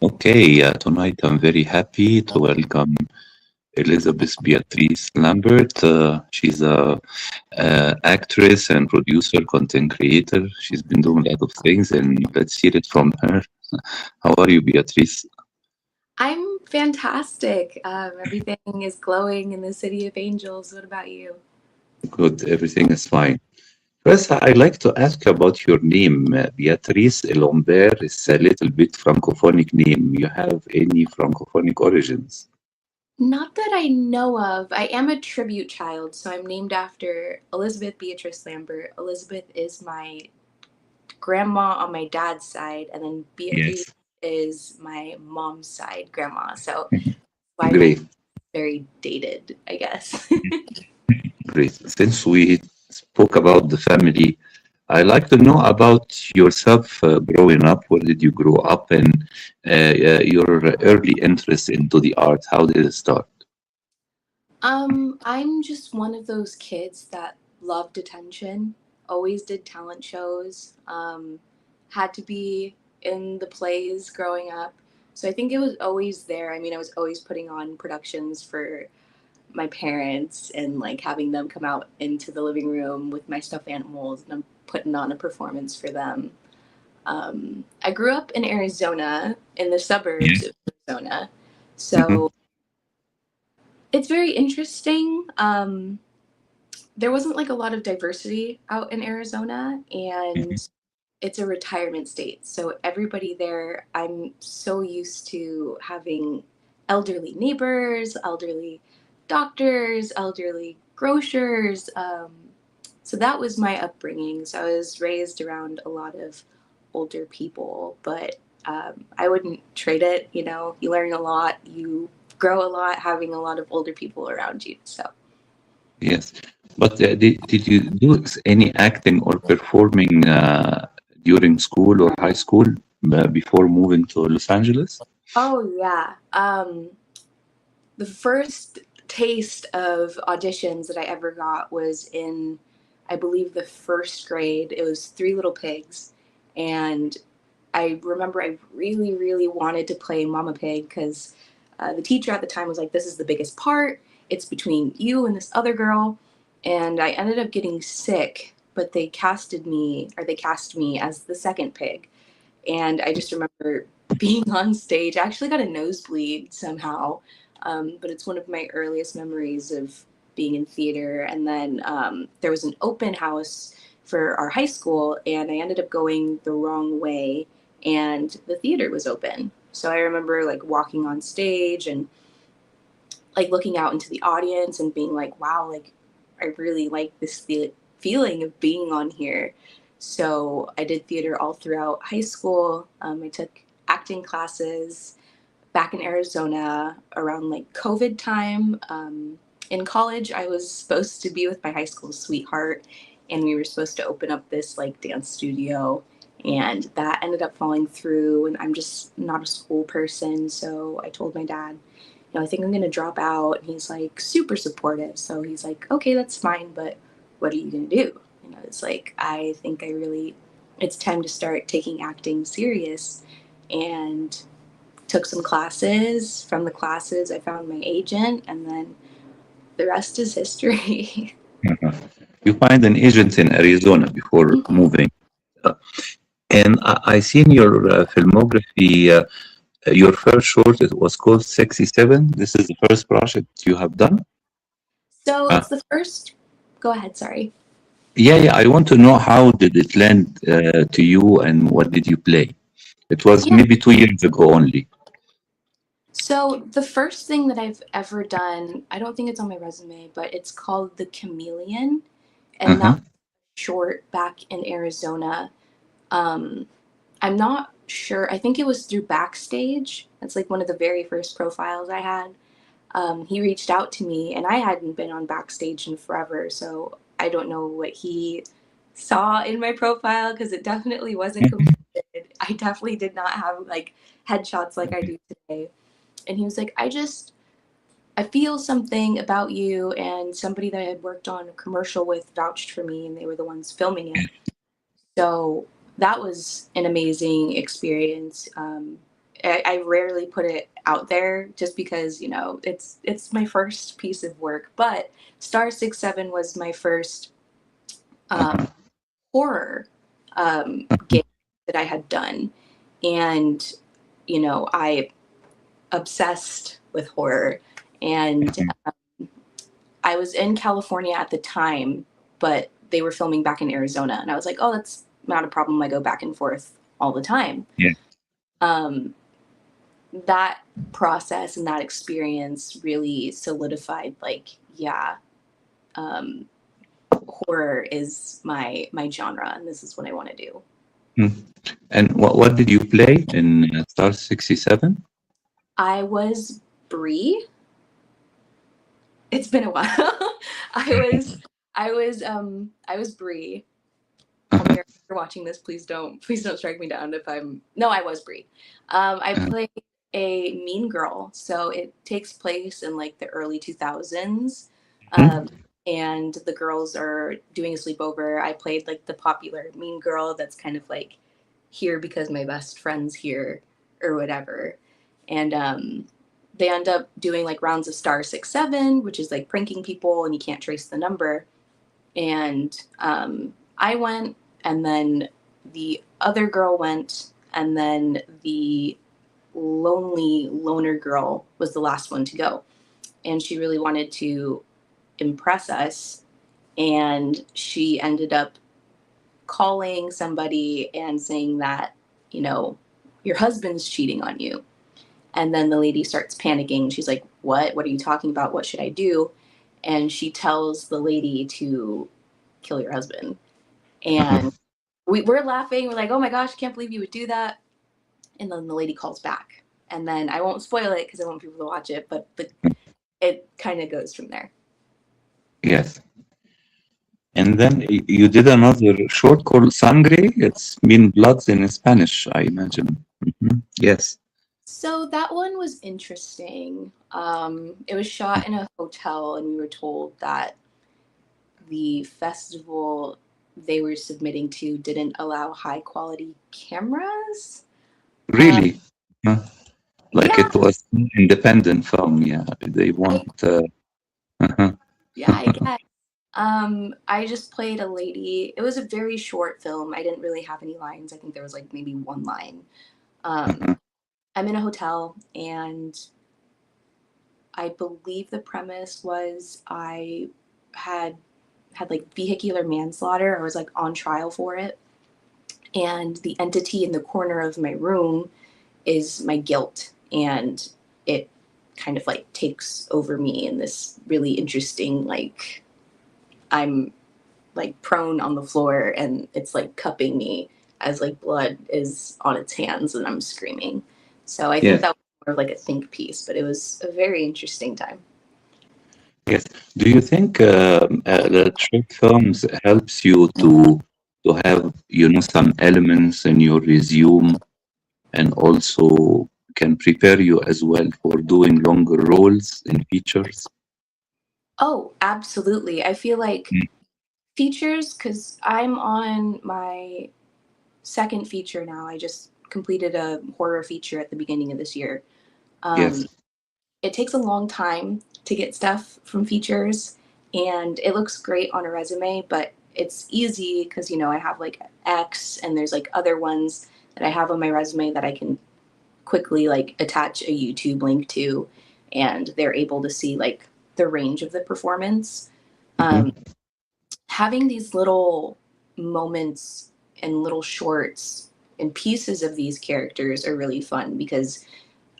Okay, tonight I'm very happy to welcome Elizabeth Beatrice Lambert. She's a actress and producer, content creator. She's been doing a lot of things, and let's hear it from her. How are you, Beatrice? I'm fantastic. Everything is glowing in the City of Angels. What about you? Good, everything is fine. First, I'd like to ask you about your name. Beatrice Lambert is a little bit francophonic name. You have any francophonic origins? Not that I know of. I am a tribute child, so I'm named after Elizabeth Beatrice Lambert. Elizabeth is my grandma on my dad's side, and then Beatrice Yes. is my mom's side grandma. So why my Great. very dated, I guess. Great. Since we spoke about the family, I like to know about yourself growing up. Where did you grow up and your early interest into the art? How did it start? I'm just one of those kids that loved attention, always did talent shows, had to be in the plays growing up. So I think it was always there. I mean, I was always putting on productions for my parents and like having them come out into the living room with my stuffed animals and I'm putting on a performance for them. I grew up in Arizona, in the suburbs Yes. of Arizona. Mhm. So it's very interesting. There wasn't like a lot of diversity out in Arizona, and Mhm. it's a retirement state. So everybody there, I'm so used to having elderly neighbors, elderly doctors, elderly grocers. So that was my upbringing. So I was raised around a lot of older people, but I wouldn't trade it. You know, you learn a lot, you grow a lot having a lot of older people around you. So. Yes. But did you do any acting or performing during school or high school before moving to Los Angeles? Oh yeah. The first taste of auditions that I ever got was in, I believe, the first grade. It was Three Little Pigs, and I remember I really, really wanted to play Mama Pig because the teacher at the time was like, "This is the biggest part. It's between you and this other girl," and I ended up getting sick. But they cast me as the second pig, and I just remember being on stage. I actually got a nosebleed somehow, but it's one of my earliest memories of being in theater. And then there was an open house for our high school, and I ended up going the wrong way, and the theater was open. So I remember like walking on stage and like looking out into the audience and being like, wow, like I really like this feeling of being on here. So I did theater all throughout high school. I took acting classes back in Arizona around like COVID time. In college, I was supposed to be with my high school sweetheart, and we were supposed to open up this like dance studio. And that ended up falling through, and I'm just not a school person. So I told my dad, I think I'm going to drop out. And he's like super supportive. So he's like, okay, that's fine. But what are you going to do? It's like, I think it's time to start taking acting serious. And took some classes. From the classes, I found my agent. And then the rest is history. Mhm. You find an agent in Arizona before moving. Uh, And I seen your filmography. Your first short, it was called 67. This is the first project you have done. So Uh, it's the first. Go ahead, sorry. yeah, yeah. I want to know how did it land to you and what did you play? It was Yeah. maybe 2 years ago only. So the first thing that I've ever done, I don't think it's on my resume, but it's called The Chameleon. And that Uh-huh. was short back in Arizona. Um, I'm not sure. I think it was through Backstage. That's like one of the very first profiles I had. He reached out to me, and I hadn't been on Backstage in forever, so I don't know what he saw in my profile because it definitely wasn't completed. I definitely did not have like headshots like I do today. And he was like, I feel something about you, and somebody that I had worked on a commercial with vouched for me, and they were the ones filming it. So that was an amazing experience. I rarely put it out there just because, you know, it's my first piece of work. But Star 67 was my first Uh-huh. horror game that I had done. And, you know, I obsessed with horror. And I was in California at the time, but they were filming back in Arizona. And I was like, oh, that's not a problem. I go back and forth all the time. Yeah. That process and that experience really solidified, like, yeah, horror is my genre, and this is what I want to do. And what did you play in Star 67? I was Bree. It's been a while. I was Bree. Tell me if you're watching this, please don't strike me down if I'm. No, I was Bree. I played a mean girl, so it takes place in like the early 2000s, and the girls are doing a sleepover. I played like the popular mean girl that's kind of like here because my best friend's here or whatever, and they end up doing like rounds of Star 67, which is like pranking people and you can't trace the number. And I went, and then the other girl went, and then the loner girl was the last one to go. And she really wanted to impress us. And she ended up calling somebody and saying that, you know, your husband's cheating on you. And then the lady starts panicking. She's like, what? What are you talking about? What should I do? And she tells the lady to kill your husband. And we're laughing. We're like, oh my gosh, I can't believe you would do that. And then the lady calls back. And then I won't spoil it because I want people to watch it, but it kind of goes from there. Yes. And then you did another short called Sangre. It's mean bloods in Spanish, I imagine. Yes. So that one was interesting. It was shot in a hotel, and we were told that the festival they were submitting to didn't allow high quality cameras. Really? Like Yeah, it was an independent film. Yeah. They want. yeah, I guess. I just played a lady. It was a very short film. I didn't really have any lines. I think there was like maybe one line. I'm in a hotel, and I believe the premise was I had like vehicular manslaughter. I was like on trial for it. And the entity in the corner of my room is my guilt. And it kind of like takes over me in this really interesting, like, I'm like prone on the floor and it's like cupping me as like blood is on its hands and I'm screaming. So I think Yes. that was more of like a think piece, but it was a very interesting time. Yes. Do you think that short films helps you to have, you know, some elements in your resume, and also can prepare you as well for doing longer roles in features? Oh, absolutely. I feel like features, because I'm on my second feature now. I just completed a horror feature at the beginning of this year. Yes. It takes a long time to get stuff from features, and it looks great on a resume, but it's easy because, you know, I have like X and there's like other ones that I have on my resume that I can quickly like attach a YouTube link to, and they're able to see like the range of the performance. Having these little moments and little shorts and pieces of these characters are really fun because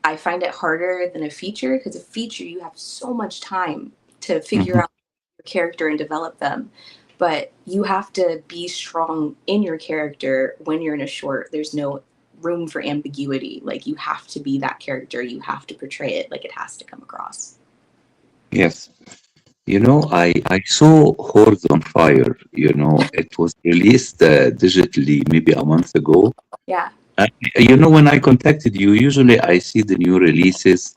I find it harder than a feature, because a feature you have so much time to figure out your character and develop them. But you have to be strong in your character when you're in a short. There's no room for ambiguity. Like, you have to be that character. You have to portray it. Like, it has to come across. Yes. You know, I saw Horse on Fire. You know, it was released digitally maybe a month ago. Yeah. You know, when I contacted you, usually I see the new releases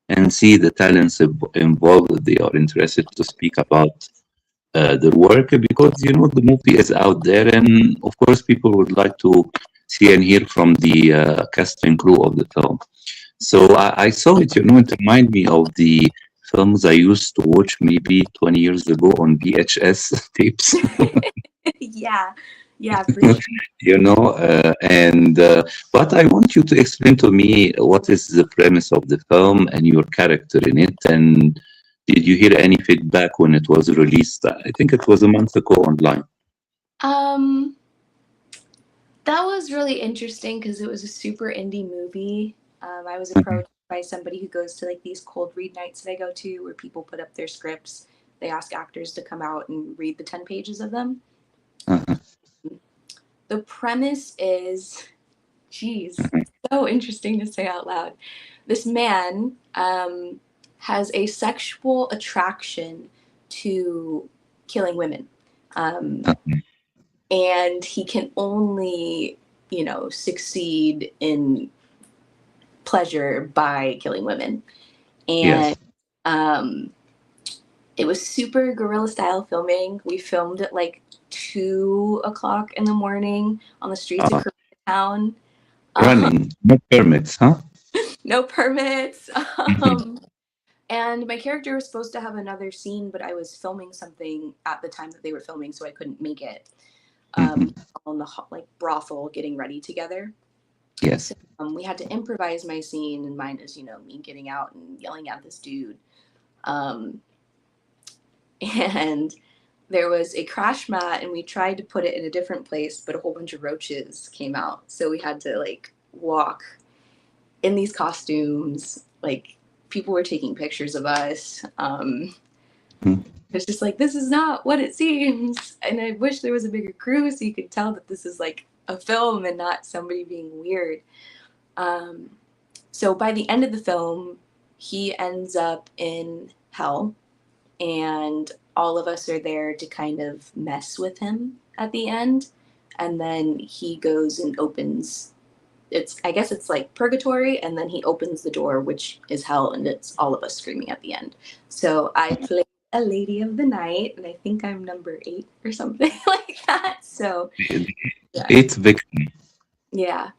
and see the talents involved. They are interested to speak about their work because, you know, the movie is out there. And of course, people would like to see and hear from the cast and crew of the film. So I saw it, it reminded me of the films I used to watch maybe 20 years ago on VHS tapes. Yeah, yeah, for sure. And but I want you to explain to me what is the premise of the film and your character in it. And did you hear any feedback when it was released? I think it was a month ago online. Um, that was really interesting because it was a super indie movie. I was approached by somebody who goes to like these cold read nights that I go to where people put up their scripts. They ask actors to come out and read the 10 pages of them. Uh-huh. The premise is, geez, so interesting to say out loud. This man has a sexual attraction to killing women. And he can only, succeed in pleasure by killing women. And Yes. it was super guerrilla style filming. We filmed at like 2:00 in the morning on the streets of Koreatown. Running, no permits, huh? No permits. Mhm. And my character was supposed to have another scene, but I was filming something at the time that they were filming, so I couldn't make it. Mhm. On the like brothel getting ready together. Yes. So we had to improvise my scene, and mine is, me getting out and yelling at this dude. And there was a crash mat, and we tried to put it in a different place, but a whole bunch of roaches came out. So we had to like walk in these costumes. Like people were taking pictures of us. Mhm. It's just like, this is not what it seems. And I wish there was a bigger crew so you could tell that this is like a film and not somebody being weird. So by the end of the film, he ends up in hell, and all of us are there to kind of mess with him at the end. And then he goes and opens, I guess it's like purgatory, and then he opens the door, which is hell, and it's all of us screaming at the end. So I play a lady of the night, and I think I'm number 8 or something like that. So yeah. Eighth victim. Yeah.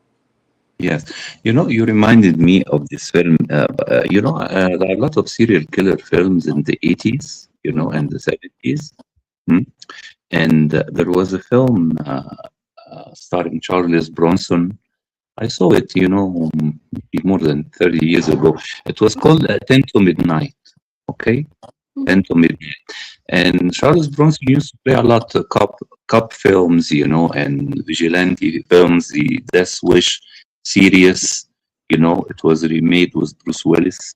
Yes, you reminded me of this film. There are a lot of serial killer films in the 80s, and the 70s. Hmm? And there was a film starring Charles Bronson. I saw it, maybe more than 30 years ago. It was called 10 to Midnight. Okay? 10 to Midnight. And Charles Bronson used to play a lot of cop films, and vigilante films, the Death Wish series. It was remade with Bruce Willis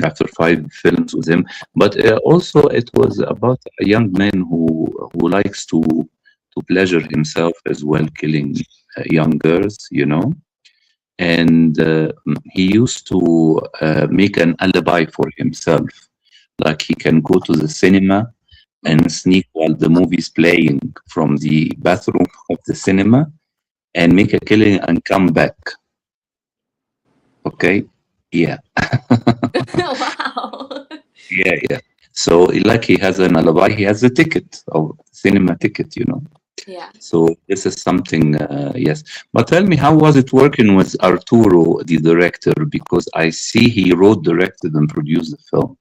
after 5 films with him. But also, it was about a young man who likes to pleasure himself as well, killing young girls. And he used to make an alibi for himself, like he can go to the cinema and sneak while the movie's playing from the bathroom of the cinema and make a killing and come back. Okay? Yeah. Wow. Yeah. So, like he has an alibi, he has a ticket, or cinema ticket. Yeah. So this is something, yes. But tell me, how was it working with Arturo, the director? Because I see he wrote, directed, and produced the film.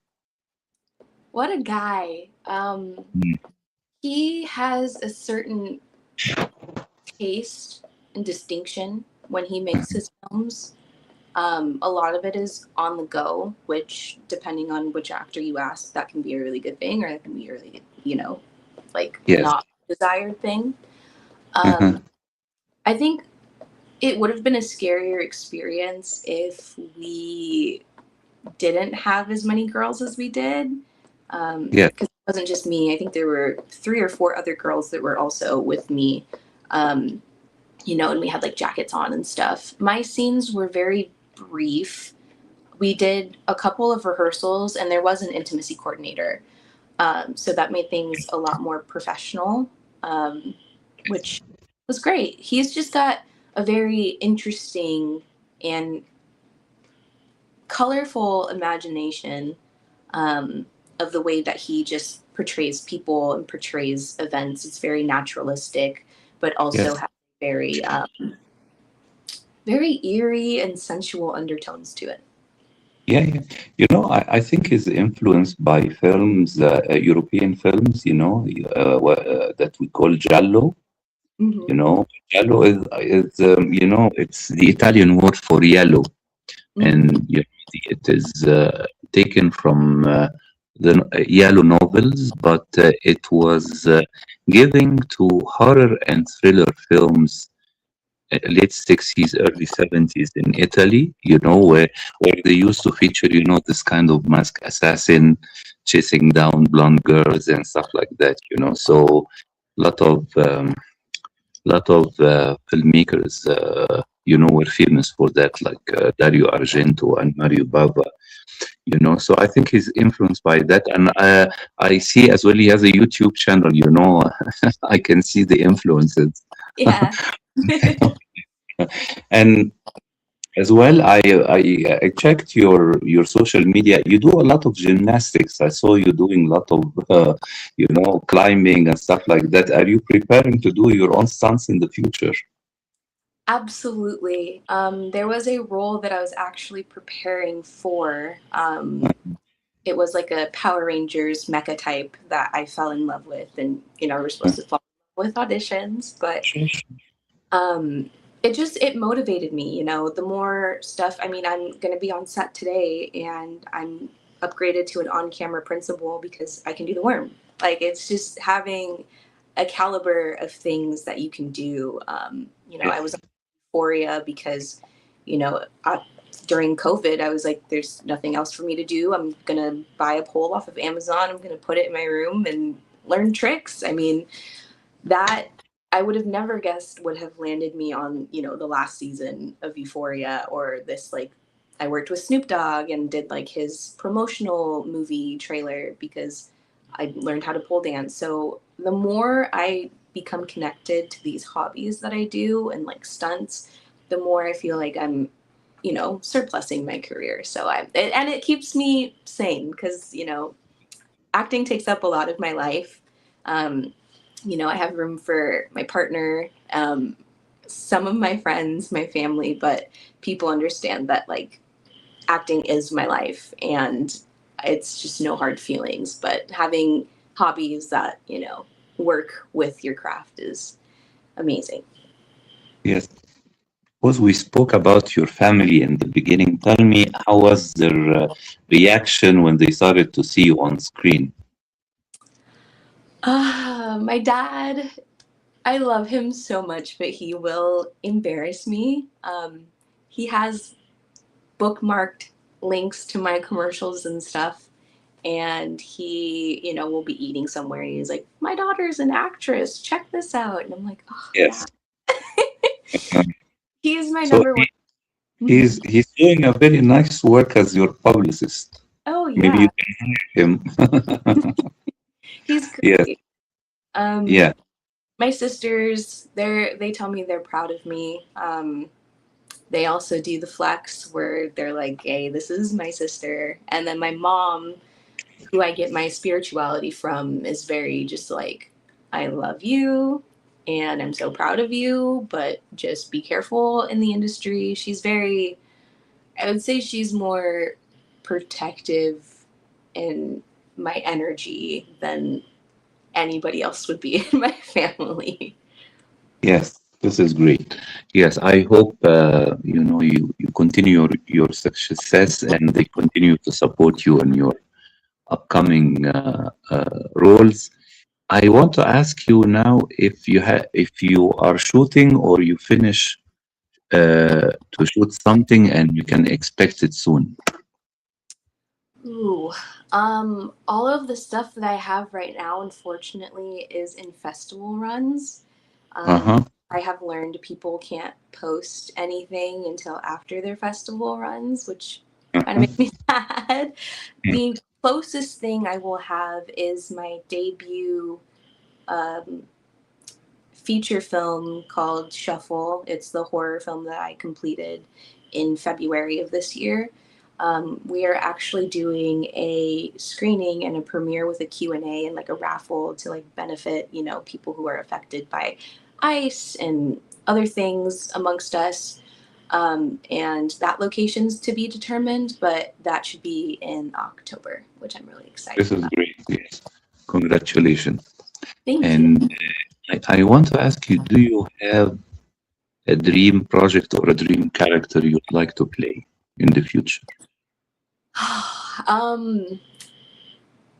What a guy. Mm. He has a certain taste and distinction when he makes his films. A lot of it is on the go, which, depending on which actor you ask, that can be a really good thing, or that can be a really, like Yes. not desired thing. Uh-huh. I think it would have been a scarier experience if we didn't have as many girls as we did. Yes. Because it wasn't just me. I think there were 3 or 4 other girls that were also with me. And we had like jackets on and stuff. My scenes were very brief. We did a couple of rehearsals, and there was an intimacy coordinator. So that made things a lot more professional, which was great. He's just got a very interesting and colorful imagination, of the way that he just portrays people and portrays events. It's very naturalistic, but also Yes. has very very eerie and sensual undertones to it. Yeah, yeah. I think is influenced by films, European films, that we call giallo. Mm-hmm. Giallo is it's the Italian word for yellow, Mm-hmm. and it is taken from the yellow novels, but it was given to horror and thriller films late 60s, early 70s in Italy, where they used to feature, this kind of masked assassin chasing down blonde girls and stuff like that, So lot of filmmakers, were famous for that, like Dario Argento and Mario Bava, So I think he's influenced by that. And I see as well he has a YouTube channel, I can see the influences. Yeah. And as well, I checked your social media. You do a lot of gymnastics. I saw you doing a lot of climbing and stuff like that. Are you preparing to do your own stunts in the future? Absolutely. There was a role that I was actually preparing for. It was like a Power Rangers mecha type that I fell in love with, and we're supposed to fall in love with auditions, but um, it motivated me. The more stuff. I mean, I'm going to be on set today, and I'm upgraded to an on-camera principal because I can do the worm. Like, it's just having a caliber of things that you can do. I was on Euphoria because, during COVID, I was like, there's nothing else for me to do. I'm going to buy a pole off of Amazon. I'm going to put it in my room and learn tricks. I mean, that I would have never guessed would have landed me on, the last season of Euphoria, or this, like, I worked with Snoop Dogg and did like his promotional movie trailer because I learned how to pole dance. So the more I become connected to these hobbies that I do and like stunts, the more I feel like I'm, surplusing my career. So and it keeps me sane because, acting takes up a lot of my life. Um, I have room for my partner, some of my friends, my family, but people understand that like acting is my life and it's just no hard feelings. But having hobbies that, work with your craft is amazing. Yes. Because we spoke about your family in the beginning. Tell me, how was their reaction when they started to see you on screen? My dad, I love him so much, but he will embarrass me. He has bookmarked links to my commercials and stuff. And he, will be eating somewhere. And he's like, my daughter's an actress. Check this out. And I'm like, oh, Yes. Dad. He's my So number one. Mhm. he's doing a very nice work as your publicist. Oh, Maybe you yeah. can hire him. He's Yes. great. Um, Yeah. my sisters, they tell me they're proud of me. They also do the flex where they're like, hey, this is my sister. And then my mom, who I get my spirituality from, is very just like, I love you and I'm so proud of you, but just be careful in the industry. She's very, I would say she's more protective in my energy than anybody else would be in my family. Yes. This is great. Yes. I hope you continue your success and they continue to support you in your upcoming roles. I want to ask you now if you are shooting or you finish to shoot something and you can expect it soon. Ooh, all of the stuff that I have right now, unfortunately, is in festival runs. Um, Uh-huh. I have learned people can't post anything until after their festival runs, which kind of Uh-huh. makes me sad. Yeah. The closest thing I will have is my debut um, feature film called Shuffle. It's the horror film that I completed in February of this year. We are actually doing a screening and a premiere with a Q&A and like a raffle to like benefit, people who are affected by ice and other things amongst us. And that location's to be determined, but that should be in October, which I'm really excited This is about. great. Yes. Congratulations. Thank you. And I want to ask you, do you have a dream project or a dream character you'd like to play in the future? um,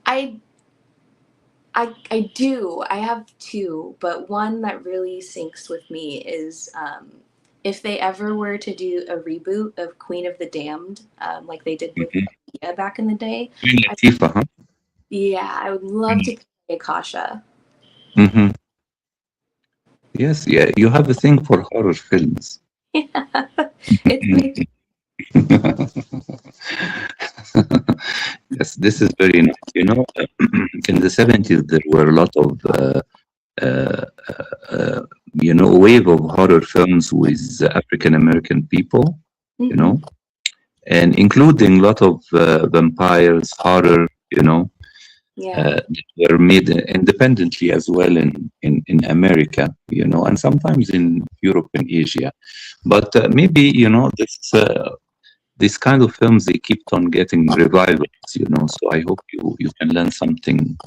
I I do. I have two, but one that really syncs with me is if they ever were to do a reboot of Queen of the Damned, like they did with Mhm. Mia back in the day. Queen I, Latifah, huh? yeah, I would love to play Akasha. Mm-hmm. Yes, yeah, you have a thing for horror films. Yeah, it's my Yes, this is very nice. You know, in the 70s, there were a lot of, uh, uh, a wave of horror films with African American people, you hmm know, and including a lot of vampires, horror, yeah, that were made independently as well in America, and sometimes in Europe and Asia. But maybe, this kind of films, they keep on getting revivals. So I hope you can learn something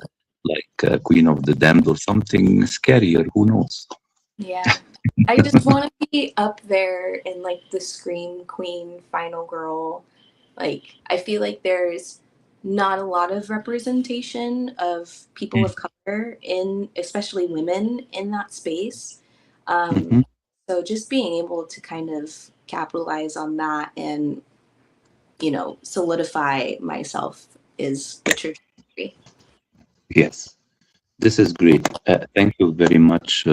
like Queen of the Damned or something scarier. Who knows? yeah. I just want to be up there in like the Scream Queen Final Girl. Like I feel like there's not a lot of representation of people of color in, especially women, in that space. Um, Mm-hmm. so just being able to kind of capitalize on that and solidify myself is the trajectory. Yes, this is great. Thank you very much,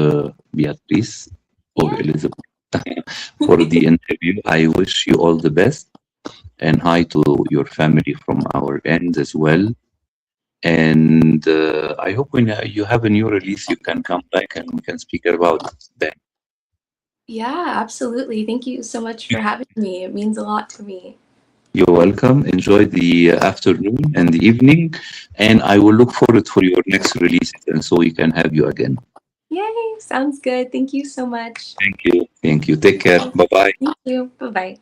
Beatrice, or Yeah. Elizabeth, for the interview. I wish you all the best, and hi to your family from our end as well. And I hope when you have a new release, you can come back and we can speak about it then. Yeah, absolutely. Thank you so much for having me. It means a lot to me. You're welcome. Enjoy the afternoon and the evening, and I will look forward for your next release, and so we can have you again. Yay, sounds good. Thank you so much. Thank you. Thank you. Take care. Bye bye. Thank you. Bye bye.